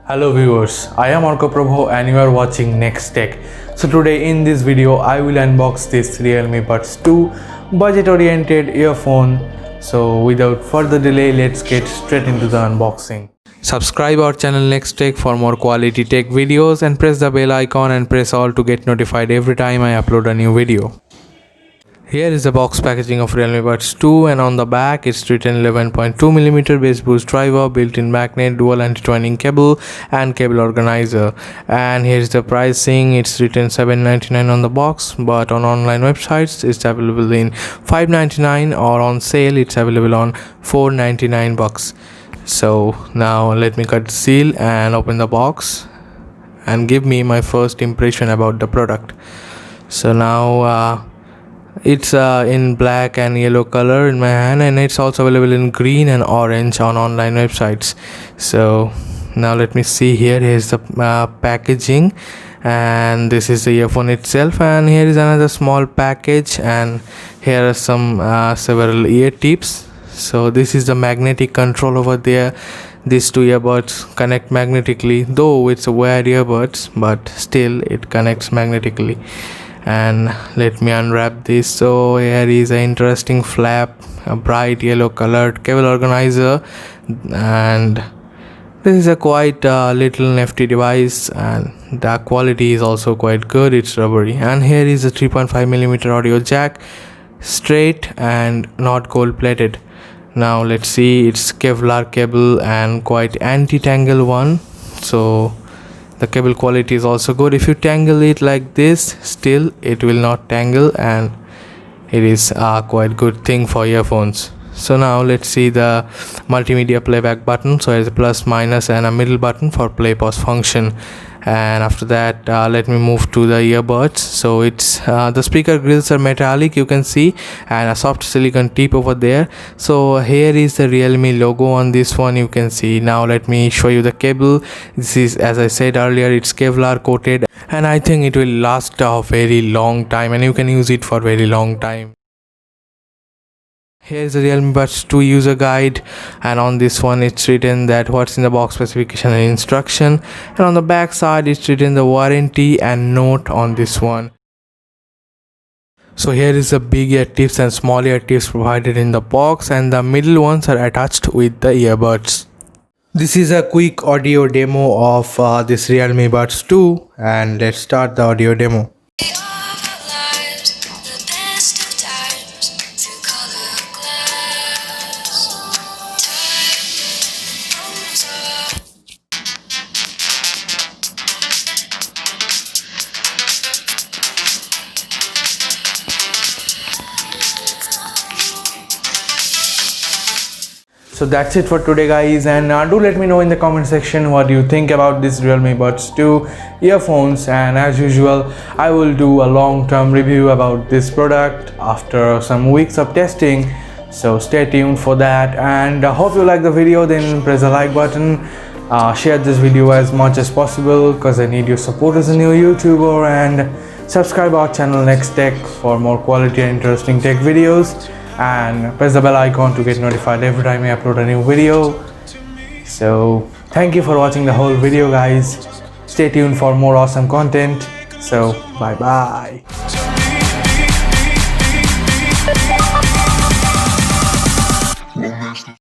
Hello viewers, I am Arko Prabhu and you are watching Next Tech. So today in this video I will unbox this Realme Buds 2 budget oriented earphone. So without further delay, let's get straight into the unboxing. Subscribe our channel Next Tech for more quality tech videos and press the bell icon and press all to get notified every time I upload a new video. Here is the box packaging of Realme Buds 2, and on the back it's written 11.2mm bass boost driver, built-in magnet, dual anti-twinning cable and cable organizer. And here's the pricing. It's written $799 on the box, but on online websites it's available in $599, or on sale it's available on $499. So now let me cut the seal and open the box and give me my first impression about the product. So now it's in black and yellow color in my hand, and it's also available in green and orange on online websites. So now let me see. Here's the packaging, and this is the earphone itself, and here is another small package, and here are some several ear tips. So this is the magnetic control over there. These two earbuds connect magnetically, though it's a wired earbuds, but still it connects magnetically. And let me unwrap this. So here is an interesting flap, a bright yellow colored cable organizer, and this is a quite little nifty device, and the quality is also quite good. It's rubbery. And here is a 3.5mm audio jack, straight and not gold plated. Now let's see, it's Kevlar cable and quite anti-tangle one, so the cable quality is also good. If you tangle it like this, still it will not tangle, and it is a quite good thing for earphones. So now let's see the multimedia playback button. So there's a plus, minus and a middle button for play pause function. And after that, let me move to the earbuds. So it's the speaker grills are metallic, you can see, and a soft silicone tip over there. So here is the Realme logo on this one, you can see. Now let me show you the cable. This is, as I said earlier, it's Kevlar coated, and I think it will last a very long time, and you can use it for very long time. Here's the Realme Buds 2 user guide, and on this one it's written that what's in the box specification and instruction, and on the back side it's written the warranty and note on this one. So here is the big ear tips and small ear tips provided in the box, and the middle ones are attached with the earbuds. This is a quick audio demo of this Realme Buds 2, and let's start the audio demo. So that's it for today guys, and do let me know in the comment section what you think about this Realme Buds 2 earphones, and as usual I will do a long-term review about this product after some weeks of testing, so stay tuned for that. And hope you like the video. Then press the like button, share this video as much as possible because I need your support as a new YouTuber, and subscribe our channel Next Tech for more quality and interesting tech videos, and press the bell icon to get notified every time I upload a new video. So thank you for watching the whole video guys. Stay tuned for more awesome content. So bye bye.